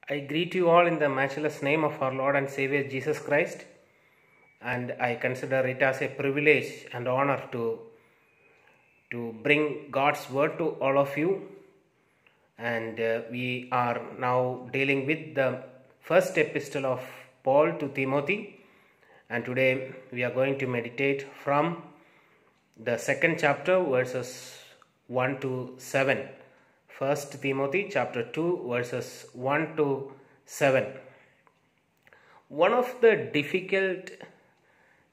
I greet you all in the matchless name of our Lord and Savior Jesus Christ, and I consider it as a privilege and honor to bring God's word to all of you. And we are now dealing with the first epistle of Paul to Timothy, and today we are going to meditate from the second chapter, verses 1 to 7. 1 Timothy chapter 2 verses 1 to 7. One of the difficult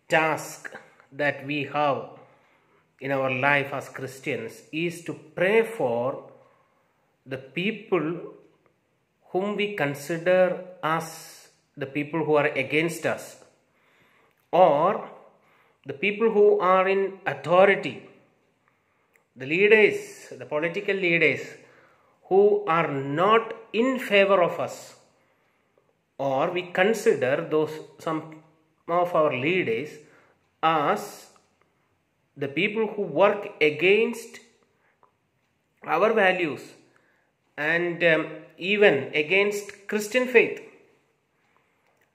tasks that we have in our life as Christians is to pray for the people whom we consider as the people who are against us, or the people who are in authority, the leaders, the political leaders who are not in favor of us, or we consider some of our leaders as the people who work against our values and even against Christian faith.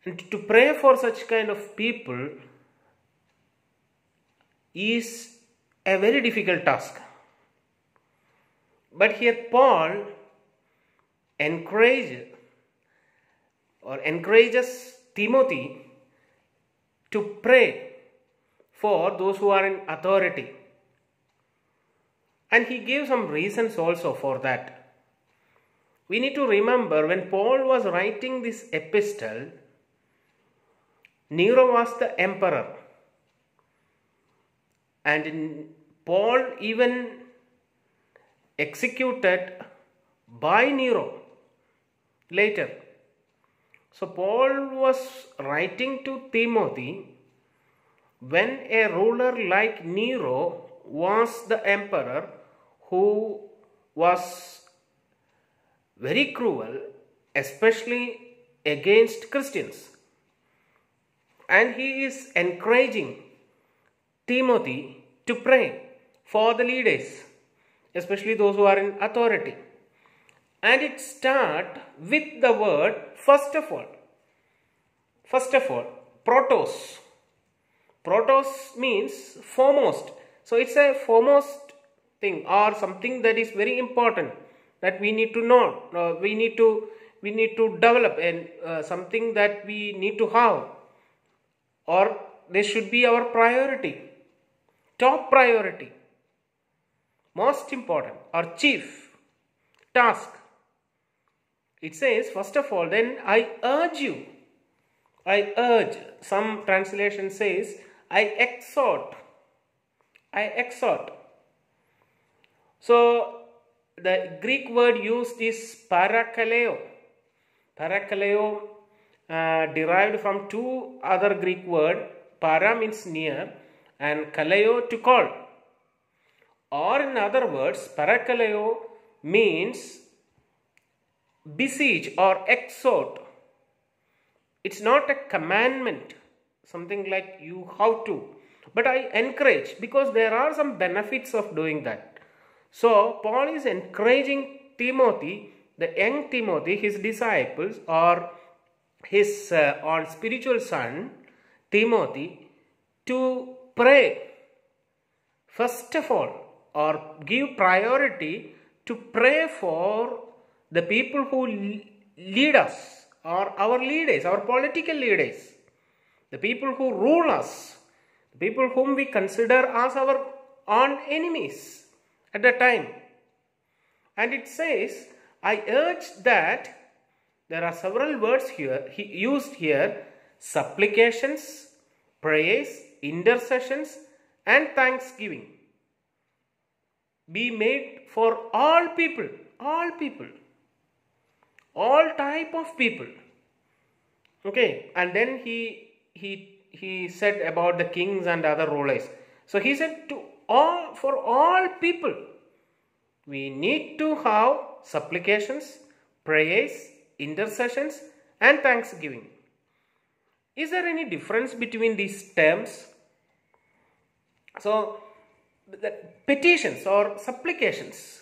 And to pray for such kind of people is a very difficult task. But here Paul encourages Timothy to pray for those who are in authority. And he gives some reasons also for that. We need to remember, when Paul was writing this epistle, Nero was the emperor. And Paul even executed by Nero later. So Paul was writing to Timothy when a ruler like Nero was the emperor, who was very cruel, especially against Christians. And he is encouraging Timothy to pray for the leaders, especially those who are in authority. And it starts with the word first of all. First of all, protos. Protos means foremost. So it's a foremost thing, or something that is very important, that we need to know. We need to develop, and something that we need to have, or this should be our priority, top priority, most important, or chief task. It says, first of all, then I urge you. I urge. Some translation says, I exhort. I exhort. So, the Greek word used is parakaleo. Parakaleo derived from two other Greek words. Para means near, and kaleo to call. Or in other words, parakaleo means beseech or exhort. It's not a commandment, something like you have to, but I encourage, because there are some benefits of doing that. So Paul is encouraging Timothy, the young Timothy, his disciples, or his spiritual son Timothy, to pray first of all, or give priority to pray for the people who lead us, or our leaders, our political leaders, the people who rule us, the people whom we consider as our own enemies at the time. And it says, I urge that, there are several words here, he used here, supplications, prayers, intercessions, and thanksgiving be made for all people, all people, all type of people. Okay, and then he said about the kings and other rulers. So he said for all people, we need to have supplications, prayers, intercessions, and thanksgiving. Is there any difference between these terms? So the petitions or supplications,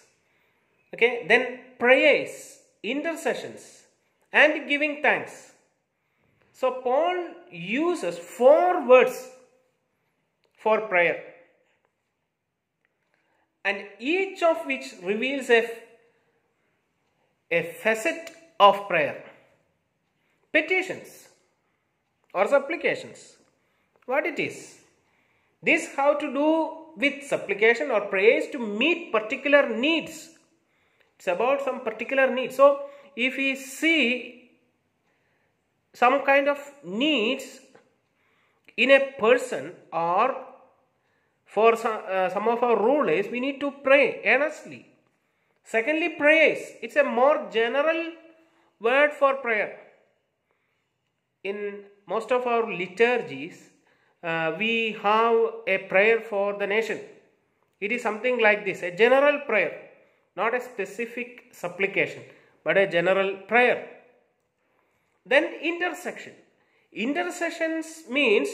okay, then prayers, intercessions, and giving thanks. So Paul uses 4 words for prayer, and each of which reveals a facet of prayer. Petitions or supplications. What it is? This how to do with supplication or prayers to meet particular needs. It's about some particular need. So if we see some kind of needs in a person or for some of our rulers, we need to pray earnestly. Secondly, praise. It's a more general word for prayer. In most of our liturgies, we have a prayer for the nation. It is something like this, a general prayer, not a specific supplication, but a general prayer. Then intercession. Intercessions means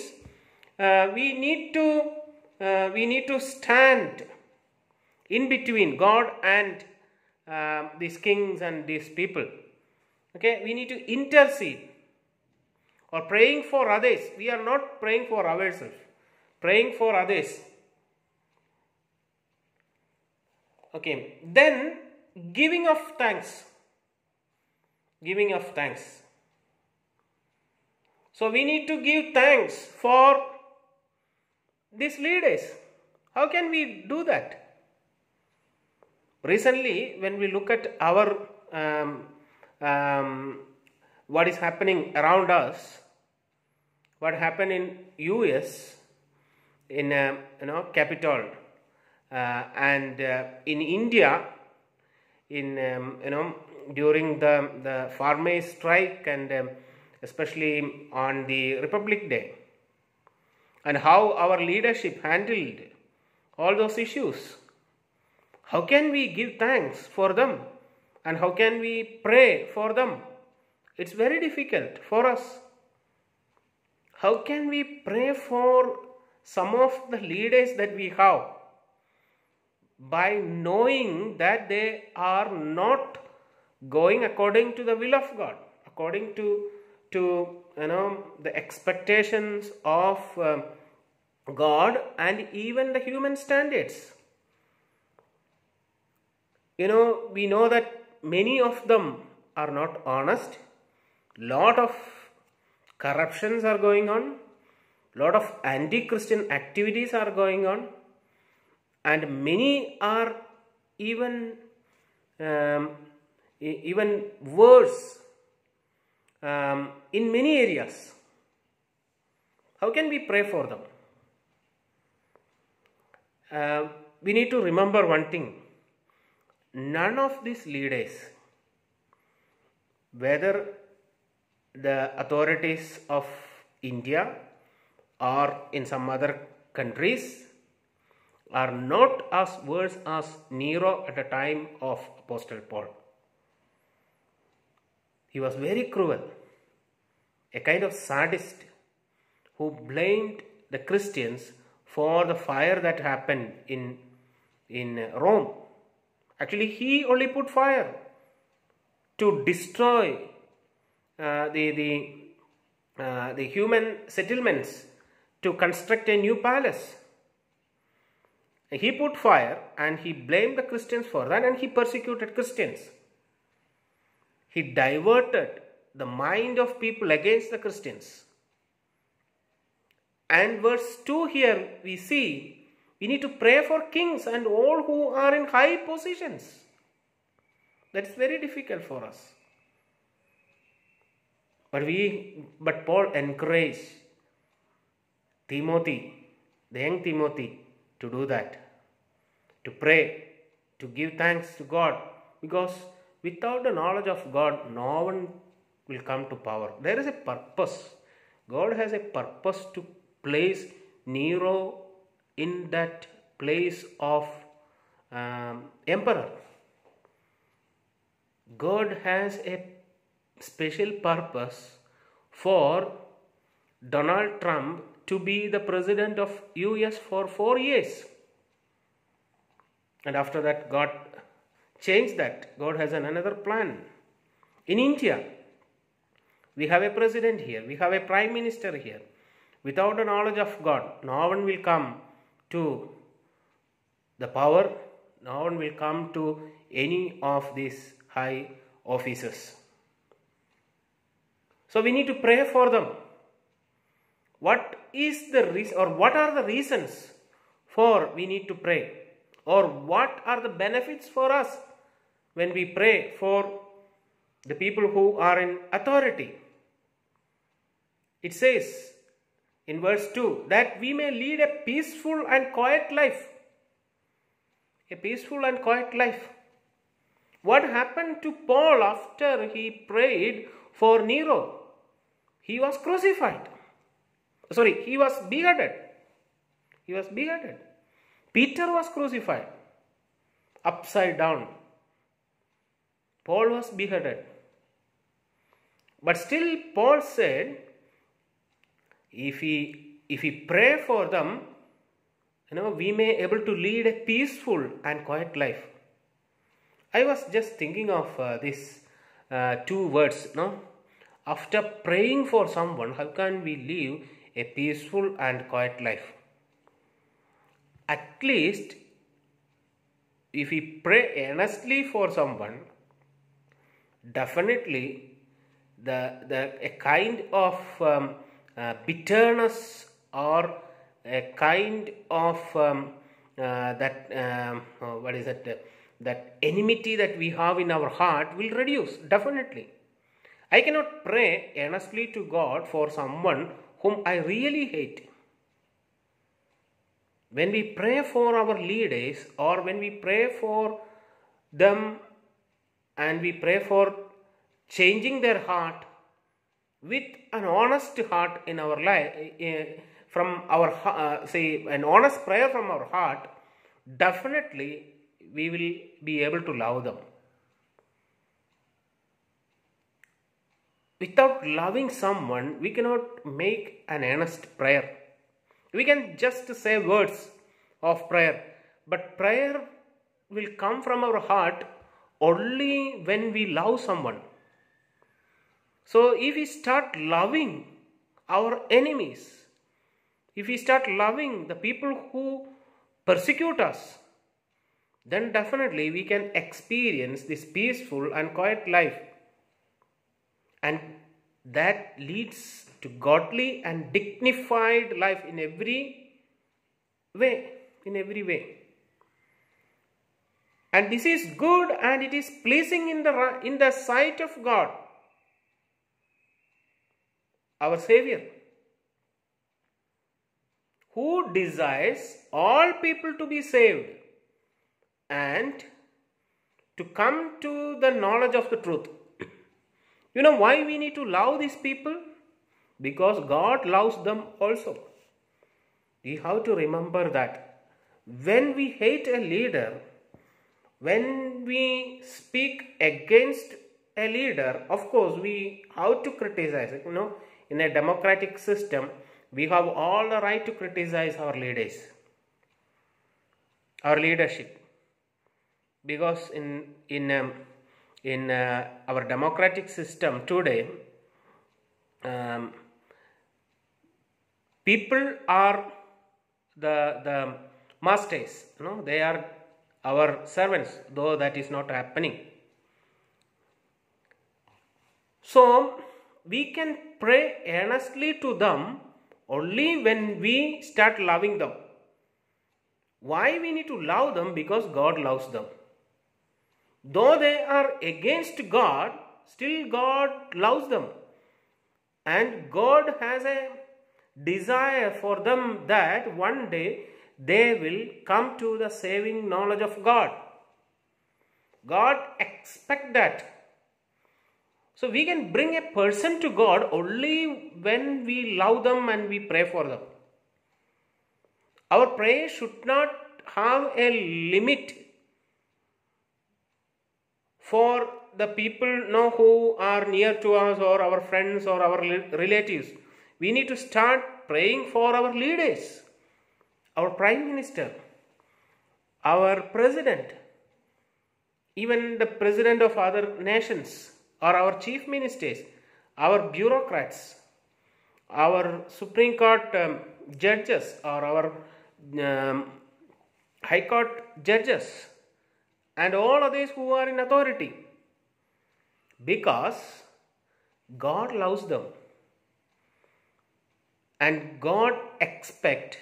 we need to stand in between God and these kings and these people. Okay, we need to intercede. Or praying for others. We are not praying for ourselves. Praying for others. Okay. Then giving of thanks. Giving of thanks. So we need to give thanks for these leaders. How can we do that? Recently, when we look at our what is happening around us, what happened in US, in Capitol, and in India, in during the farmers' strike, and especially on the Republic Day, and how our leadership handled all those issues. How can we give thanks for them, and how can we pray for them? It's very difficult for us. How can we pray for some of the leaders that we have by knowing that they are not going according to the will of God, according to the expectations of God and even the human standards? We know that many of them are not honest. Lot of corruptions are going on, lot of anti-Christian activities are going on, and many are even worse in many areas. How can we pray for them? We need to remember one thing. None of these leaders, whether the authorities of India or in some other countries, are not as worse as Nero at the time of Apostle Paul. He was very cruel, a kind of sadist who blamed the Christians for the fire that happened in Rome. Actually, he only put fire to destroy the human settlements, to construct a new palace. He put fire and he blamed the Christians for that, and he persecuted Christians. He diverted the mind of people against the Christians. And verse 2 here we see, we need to pray for kings and all who are in high positions. That's very difficult for us. But Paul encouraged Timothy, the young Timothy, to do that, to pray, to give thanks to God, because without the knowledge of God, no one will come to power. There is a purpose. God has a purpose to place Nero in that place of emperor. God has a special purpose for Donald Trump to be the president of US for 4 years. And after that, God changed that. God has another plan. In India, We have a president here. We have a prime minister here. Without the knowledge of God, no one will come to the power. No one will come to any of these high offices. So we need to pray for them. What is the reason, or what are the reasons for we need to pray? Or what are the benefits for us when we pray for the people who are in authority? It says in verse 2 that we may lead a peaceful and quiet life. A peaceful and quiet life. What happened to Paul after he prayed for Nero? He was crucified. He was beheaded. He was beheaded. Peter was crucified. Upside down. Paul was beheaded. But still Paul said, if we pray for them, we may able to lead a peaceful and quiet life. I was just thinking of these two words. After praying for someone, how can we live a peaceful and quiet life? At least, if we pray earnestly for someone, definitely a kind of bitterness or a kind of that enmity that we have in our heart will reduce, definitely. I cannot pray earnestly to God for someone whom I really hate. When we pray for our leaders, or when we pray for them and we pray for changing their heart with an honest heart in our life, from our an honest prayer from our heart, definitely we will be able to love them. Without loving someone, we cannot make an earnest prayer. We can just say words of prayer, but prayer will come from our heart only when we love someone. So if we start loving our enemies, if we start loving the people who persecute us, then definitely we can experience this peaceful and quiet life. And that leads to godly and dignified life in every way. And this is good and it is pleasing in the sight of God, our Savior, who desires all people to be saved and to come to the knowledge of the truth. You know why we need to love these people? Because God loves them also. We have to remember that. When we hate a leader, when we speak against a leader, of course we have to criticize it. In a democratic system, we have all the right to criticize our leaders, our leadership. Because in our democratic system today, people are the masters. They are our servants, though that is not happening. So we can pray earnestly to them only when we start loving them. Why we need to love them? Because God loves them. Though they are against God, still God loves them. And God has a desire for them that one day they will come to the saving knowledge of God. God expects that. So we can bring a person to God only when we love them and we pray for them. Our prayer should not have a limit for the people who are near to us, or our friends or our relatives. We need to start praying for our leaders, our prime minister, our president, even the president of other nations, or our chief ministers, our bureaucrats, our Supreme Court judges, or our High Court judges, and all others who are in authority, because God loves them and God expects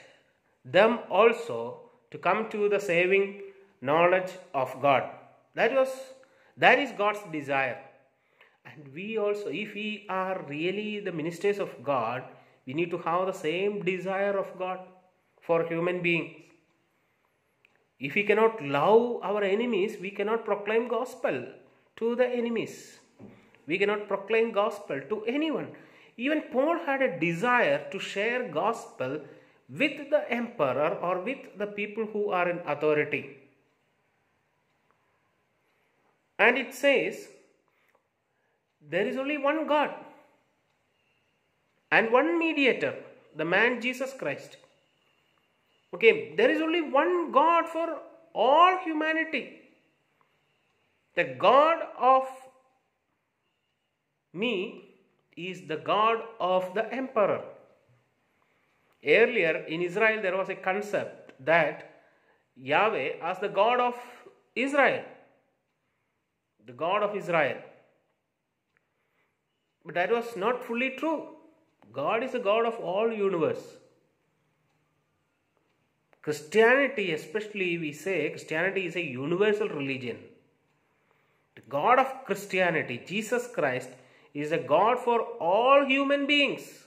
them also to come to the saving knowledge of God. That is God's desire. And we also, if we are really the ministers of God, we need to have the same desire of God for human beings. If we cannot love our enemies, we cannot proclaim gospel to the enemies. We cannot proclaim gospel to anyone. Even Paul had a desire to share gospel with the emperor or with the people who are in authority. And it says, there is only one God and one mediator, the man Jesus Christ. Okay, there is only one God for all humanity. The God of me is the God of the emperor. Earlier in Israel there was a concept that Yahweh as the God of Israel. The God of Israel. But that was not fully true. God is the God of all universe. Christianity, especially, we say Christianity is a universal religion. The God of Christianity, Jesus Christ, is a God for all human beings.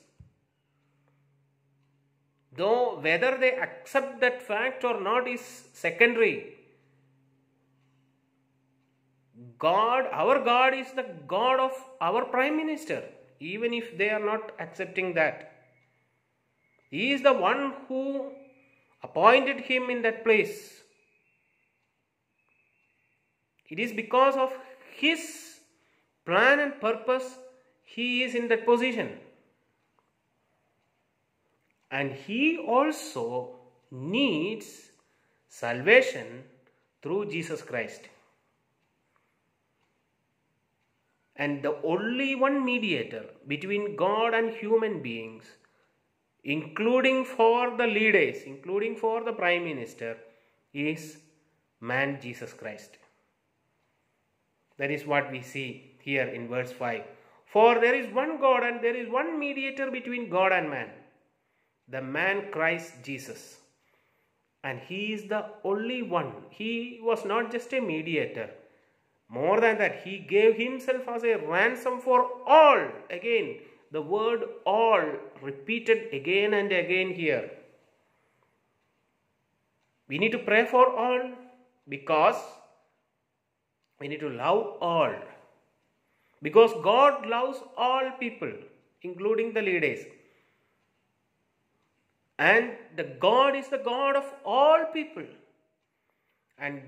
Though whether they accept that fact or not is secondary. God, our God, is the God of our Prime Minister, even if they are not accepting that. He is the one who appointed him in that place. It is because of his plan and purpose he is in that position. And he also needs salvation through Jesus Christ. And the only one mediator between God and human beings, including for the leaders, including for the Prime Minister, is man Jesus Christ. That is what we see here in verse 5. For there is one God and there is one mediator between God and man, the man Christ Jesus. And he is the only one. He was not just a mediator. More than that, he gave himself as a ransom for all. Again, the word all repeated again and again here. We need to pray for all because we need to love all. Because God loves all people, including the leaders. And the God is the God of all people. And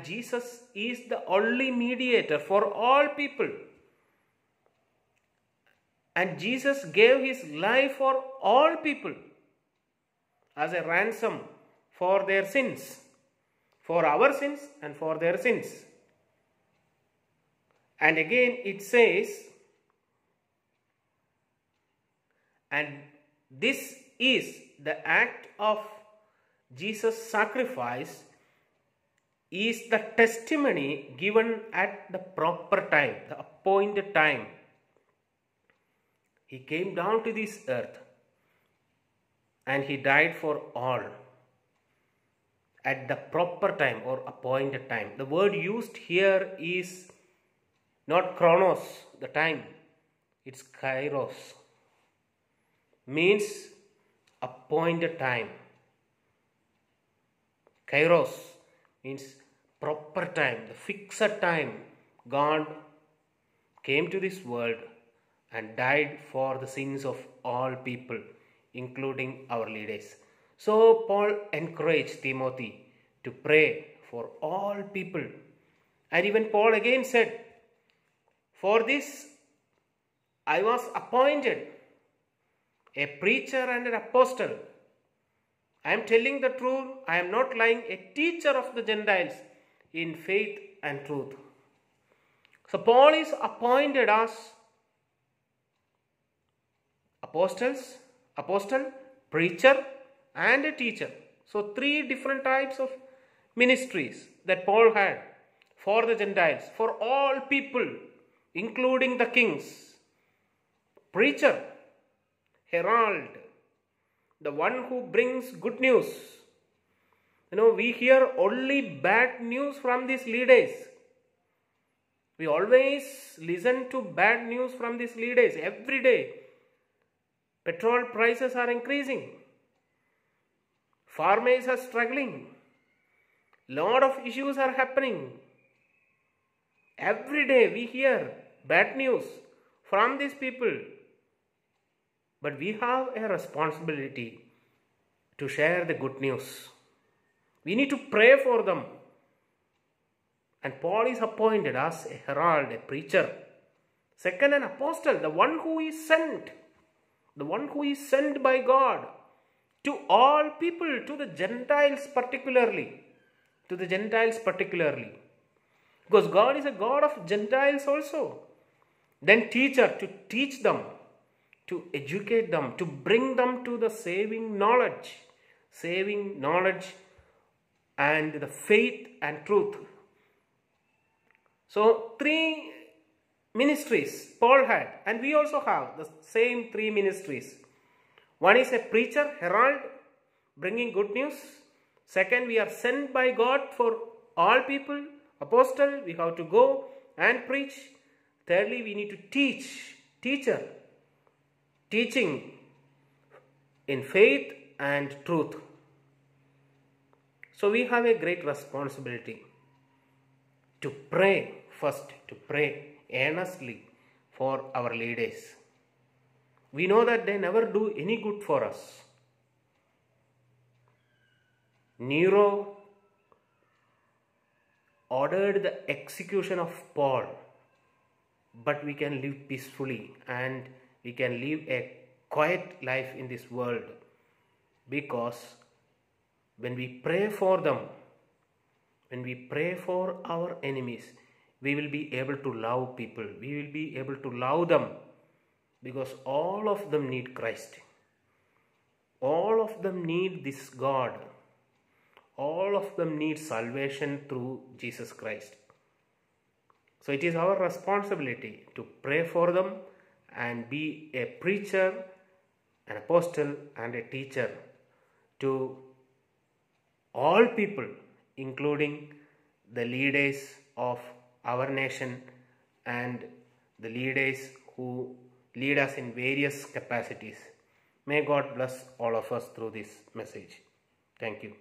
Jesus is the only mediator for all people. And Jesus gave his life for all people as a ransom for their sins, for our sins and for their sins. And again it says, and this is the act of Jesus' sacrifice is the testimony given at the proper time, the appointed time. He came down to this earth and he died for all at the proper time or appointed time. The word used here is not chronos, the time. It's kairos. Means appointed time. Kairos means proper time, the fixed time. God came to this world and died for the sins of all people, including our leaders. So Paul encouraged Timothy to pray for all people. And even Paul again said, for this I was appointed a preacher and an apostle. I am telling the truth, I am not lying, a teacher of the Gentiles in faith and truth. So Paul is appointed as apostle, preacher, and a teacher. So three different types of ministries that Paul had for the Gentiles, for all people, including the kings. Preacher, herald, the one who brings good news. We hear only bad news from these leaders. We always listen to bad news from these leaders every day. Petrol prices are increasing. Farmers are struggling. Lot of issues are happening. Every day we hear bad news from these people. But we have a responsibility to share the good news. We need to pray for them. And Paul is appointed as a herald, a preacher. Second, an apostle, the one who is sent. The one who is sent by God to all people, to the Gentiles particularly. To the Gentiles particularly. Because God is a God of Gentiles also. Then teacher, to teach them, to educate them, to bring them to the saving knowledge. Saving knowledge and the faith and truth. So three ministries Paul had, and we also have the same three ministries. One is a preacher, herald, bringing good news. Second, we are sent by God for all people. Apostle, we have to go and preach. Thirdly, we need to teach, teacher, teaching in faith and truth. So we have a great responsibility to pray first, to pray earnestly for our leaders. We know that they never do any good for us. Nero ordered the execution of Paul, but we can live peacefully and we can live a quiet life in this world, because when we pray for them, when we pray for our enemies, we will be able to love people. We will be able to love them, because all of them need Christ. All of them need this God. All of them need salvation through Jesus Christ. So it is our responsibility to pray for them and be a preacher, an apostle, and a teacher to all people, including the leaders of our nation and the leaders who lead us in various capacities. May God bless all of us through this message. Thank you.